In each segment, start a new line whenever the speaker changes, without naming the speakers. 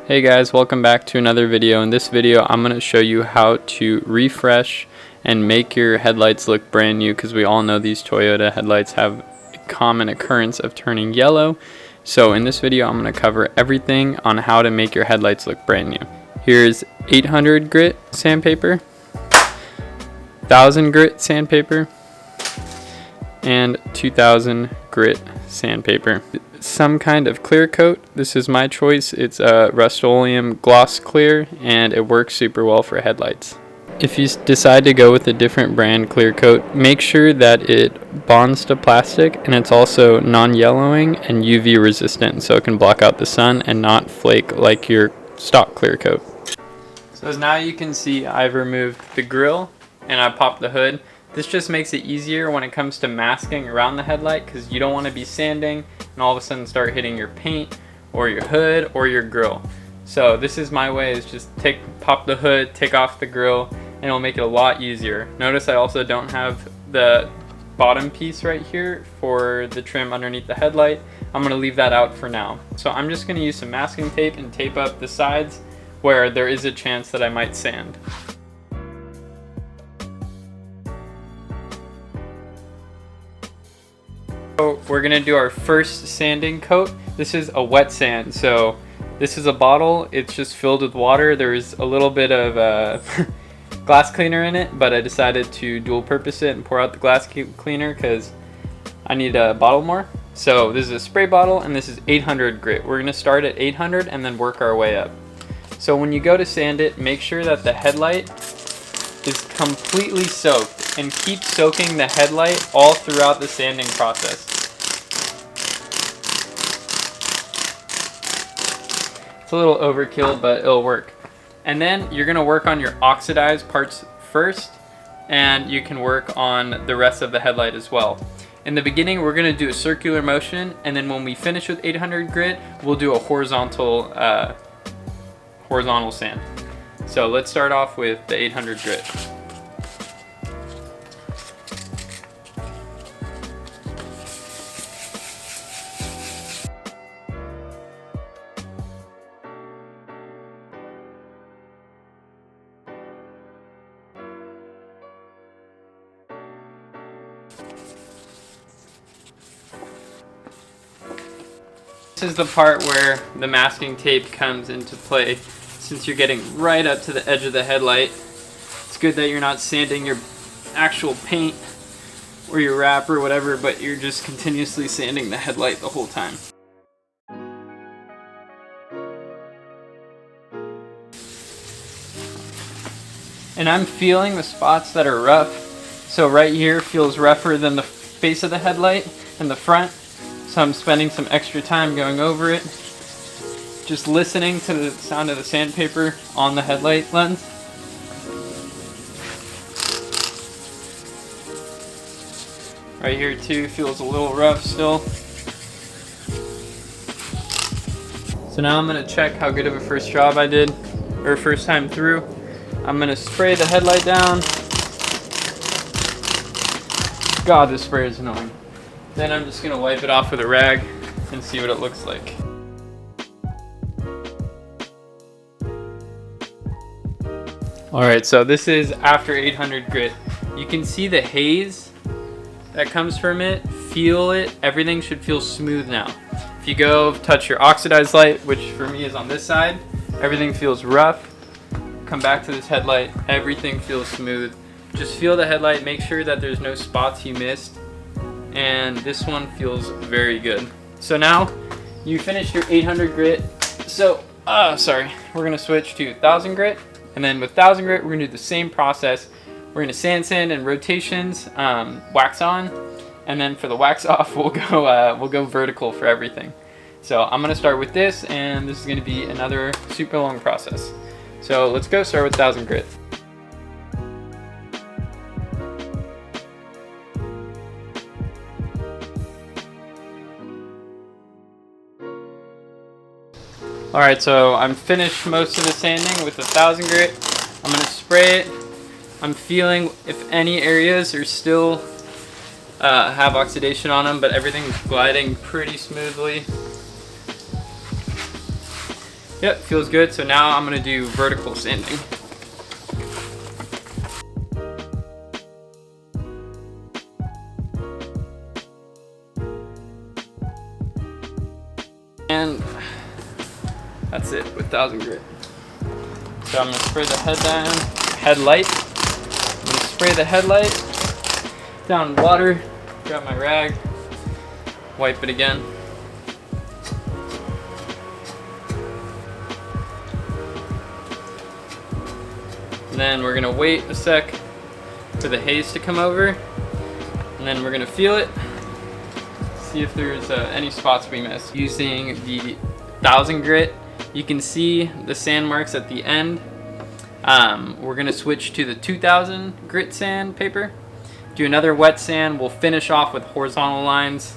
Hey guys, welcome back to another video. In this video I'm going to show you how to refresh and make your headlights look brand new, because we all know these Toyota headlights have a common occurrence of turning yellow. So in this video I'm going to cover everything on how to make your headlights look brand new. Here's 800 grit sandpaper, 1000 grit sandpaper, and 2000 grit sandpaper. Some kind of clear coat. This is my choice. It's a Rust-Oleum gloss clear and it works super well for headlights. If you decide to go with a different brand clear coat, make sure that it bonds to plastic and it's also non-yellowing and UV resistant, so it can block out the sun and not flake like your stock clear coat. So as now you can see, I've removed the grill and I popped the hood. This just makes it easier when it comes to masking around the headlight, because you don't want to be sanding and all of a sudden start hitting your paint or your hood or your grill. So this is my way, is just pop the hood, take off the grill, and it'll make it a lot easier. Notice I also don't have the bottom piece right here for the trim underneath the headlight. I'm going to leave that out for now. So I'm just going to use some masking tape and tape up the sides where there is a chance that I might sand. So we're gonna do our first sanding coat. This is a wet sand. So this is a bottle, it's just filled with water. There's a little bit of glass cleaner in it, but I decided to dual purpose it and pour out the glass cleaner because I need a bottle more. So this is a spray bottle and this is 800 grit. We're gonna start at 800 and then work our way up. So when you go to sand it, make sure that the headlight is completely soaked, and keep soaking the headlight all throughout the sanding process. It's a little overkill, but it'll work. And then you're going to work on your oxidized parts first, and you can work on the rest of the headlight as well. In the beginning we're going to do a circular motion, and then when we finish with 800 grit we'll do a horizontal sand. So let's start off with the 800 grit. This is the part where the masking tape comes into play. Since you're getting right up to the edge of the headlight, it's good that you're not sanding your actual paint or your wrap or whatever, but you're just continuously sanding the headlight the whole time. And I'm feeling the spots that are rough. So right here feels rougher than the face of the headlight and the front. So I'm spending some extra time going over it, just listening to the sound of the sandpaper on the headlight lens. Right here too feels a little rough still. So now I'm going to check how good of a first job I did, or first time through. I'm going to spray the headlight down. God, this spray is annoying. Then I'm just going to wipe it off with a rag and see what it looks like. Alright, so this is after 800 grit. You can see the haze that comes from it, feel it, everything should feel smooth now. If you go touch your oxidized light, which for me is on this side, everything feels rough. Come back to this headlight, everything feels smooth. Just feel the headlight, make sure that there's no spots you missed, and this one feels very good. So now you finished your 800 grit. So, we're gonna switch to 1000 grit. And then with 1000 grit, we're gonna do the same process. We're gonna sand and rotations, wax on, and then for the wax off, we'll go vertical for everything. So I'm gonna start with this, and this is gonna be another super long process. So let's go start with 1000 grit. Alright, so I'm finished most of the sanding with 1000 grit. I'm going to spray it. I'm feeling if any areas are still have oxidation on them, but everything's gliding pretty smoothly. Yep, feels good. So now I'm gonna do vertical sanding. And that's it with 1000 grit. So I'm gonna spray the headlight. I'm gonna spray the headlight down in water, grab my rag, wipe it again. And then we're gonna wait a sec for the haze to come over, and then we're gonna feel it, see if there's any spots we missed. Using the 1000 grit, you can see the sand marks at the end. We're gonna switch to the 2000 grit sandpaper, do another wet sand. We'll finish off with horizontal lines,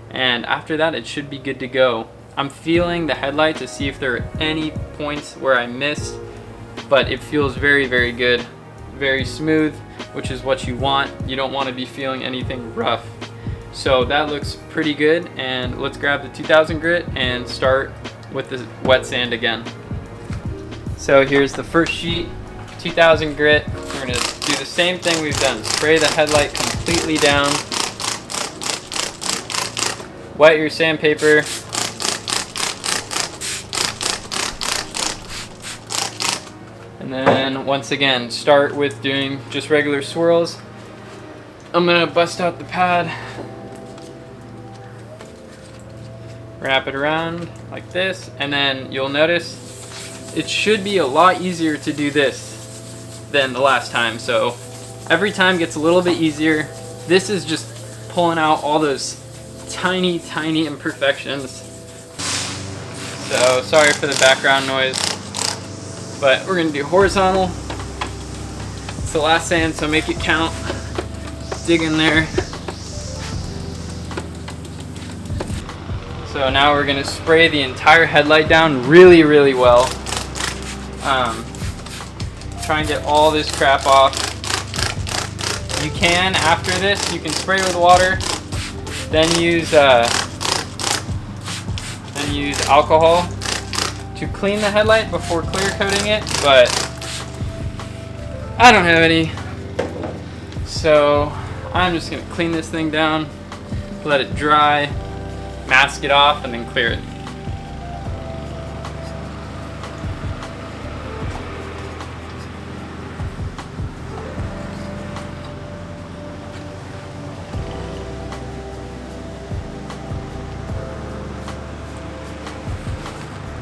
and after that it should be good to go. I'm feeling the headlight to see if there are any points where I missed, but it feels very, very good, very smooth, which is what you want. You don't want to be feeling anything rough. So that looks pretty good, and let's grab the 2000 grit and start with the wet sand again. So here's the first sheet, 2000 grit. We're gonna do the same thing we've done. Spray the headlight completely down. Wet your sandpaper. And then once again, start with doing just regular swirls. I'm gonna bust out the pad, wrap it around like this, and then you'll notice it should be a lot easier to do this than the last time. So every time gets a little bit easier. This is just pulling out all those tiny, tiny imperfections. So sorry for the background noise, but we're gonna do horizontal. It's the last sand, so make it count. Dig in there. So now we're gonna spray the entire headlight down really, really well. Try and get all this crap off. You can, after this, you can spray with water, then use alcohol to clean the headlight before clear coating it, but I don't have any, so I'm just gonna clean this thing down, let it dry, mask it off, and then clear it.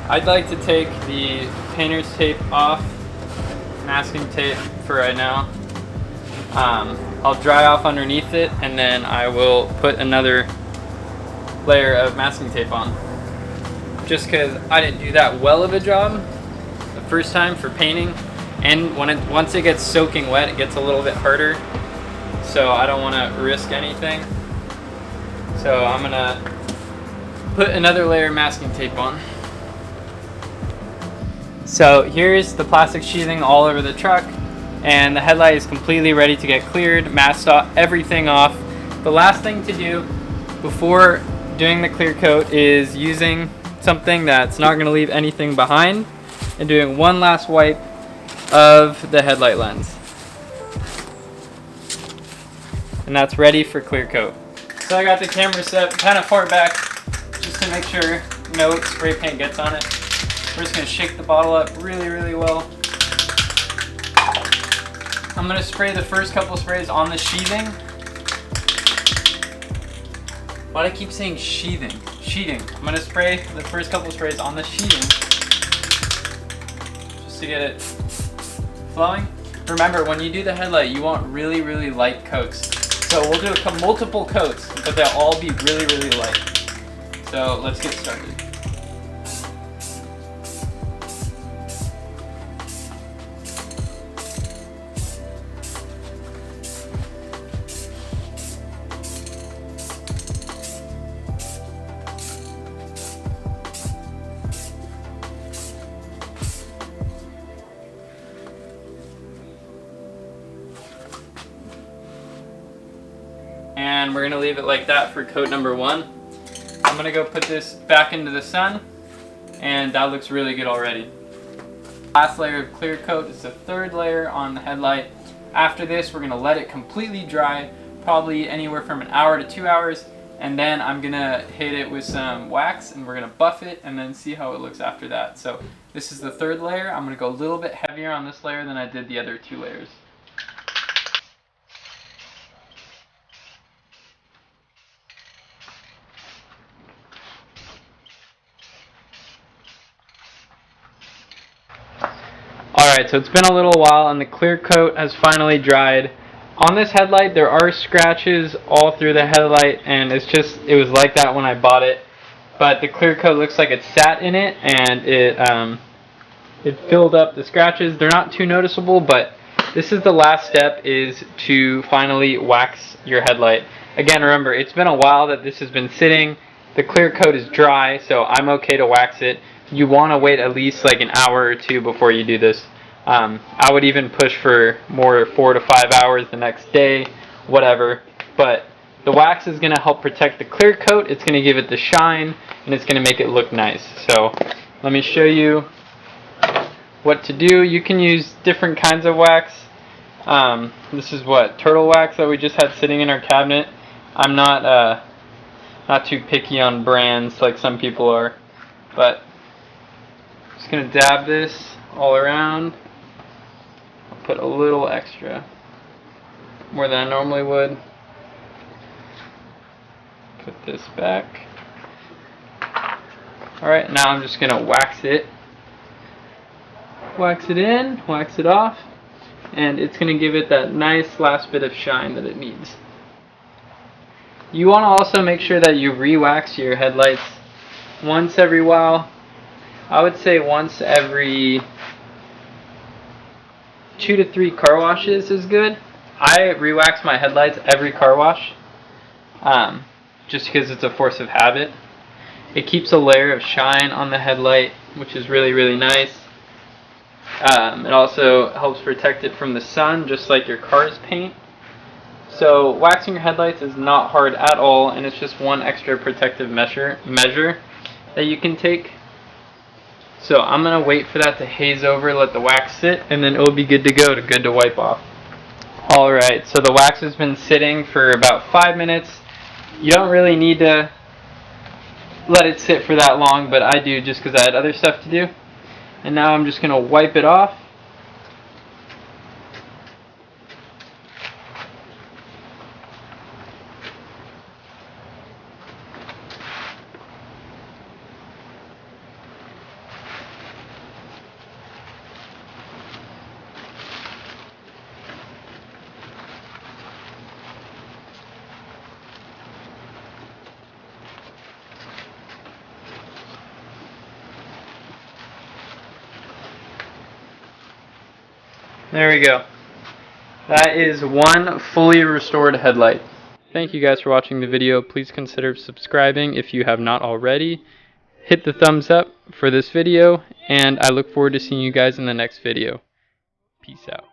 I'd like to take the painter's tape off, masking tape for right now. I'll dry off underneath it, and then I will put another layer of masking tape on. Just because I didn't do that well of a job the first time for painting, and once it gets soaking wet, it gets a little bit harder. So I don't want to risk anything. So I'm gonna put another layer of masking tape on. So here's the plastic sheathing all over the truck, and the headlight is completely ready to get cleared, masked off, everything off. The last thing to do before doing the clear coat is using something that's not going to leave anything behind and doing one last wipe of the headlight lens. And that's ready for clear coat. So I got the camera set kind of far back just to make sure no spray paint gets on it. We're just going to shake the bottle up really, really well. I'm going to spray the first couple sprays on the sheathing. Why do I keep saying sheathing? Sheeting. I'm going to spray the first couple sprays on the sheeting just to get it flowing. Remember, when you do the headlight, you want really, really light coats. So we'll do multiple coats, but they'll all be really, really light. So let's get started. And we're gonna leave it like that for coat number one. I'm gonna go put this back into the sun and that looks really good already. Last layer of clear coat is the third layer on the headlight. After this, we're going to let it completely dry, probably anywhere from an hour to 2 hours, and then I'm going to hit it with some wax and we're going to buff it and then see how it looks after that. So this is the third layer. I'm going to go a little bit heavier on this layer than I did the other 2 layers. Alright, so it's been a little while and the clear coat has finally dried. On this headlight there are scratches all through the headlight, and it was like that when I bought it. But the clear coat looks like it sat in it and it filled up the scratches. They're not too noticeable, but this is the last step, is to finally wax your headlight. Again, remember, it's been a while that this has been sitting. The clear coat is dry, so I'm okay to wax it. You want to wait at least like an hour or 2 before you do this. I would even push for more 4 to 5 hours the next day, whatever. But the wax is going to help protect the clear coat. It's going to give it the shine, and it's going to make it look nice. So let me show you what to do. You can use different kinds of wax. This is turtle wax that we just had sitting in our cabinet. I'm not too picky on brands like some people are, but I'm just going to dab this all around. I'll put a little extra, more than I normally would. Put this back. Alright, now I'm just going to wax it. Wax it in, wax it off, and it's going to give it that nice last bit of shine that it needs. You want to also make sure that you re-wax your headlights once every while. I would say once every 2 to 3 car washes is good. I re-wax my headlights every car wash, just because it's a force of habit. It keeps a layer of shine on the headlight, which is really, really nice. It also helps protect it from the sun, just like your car's paint. So waxing your headlights is not hard at all, and it's just one extra protective measure that you can take. So I'm going to wait for that to haze over, let the wax sit, and then it'll be good to go, good to wipe off. Alright, so the wax has been sitting for about 5 minutes. You don't really need to let it sit for that long, but I do just because I had other stuff to do. And now I'm just going to wipe it off. There we go. That is one fully restored headlight. Thank you guys for watching the video. Please consider subscribing if you have not already. Hit the thumbs up for this video, and I look forward to seeing you guys in the next video. Peace out.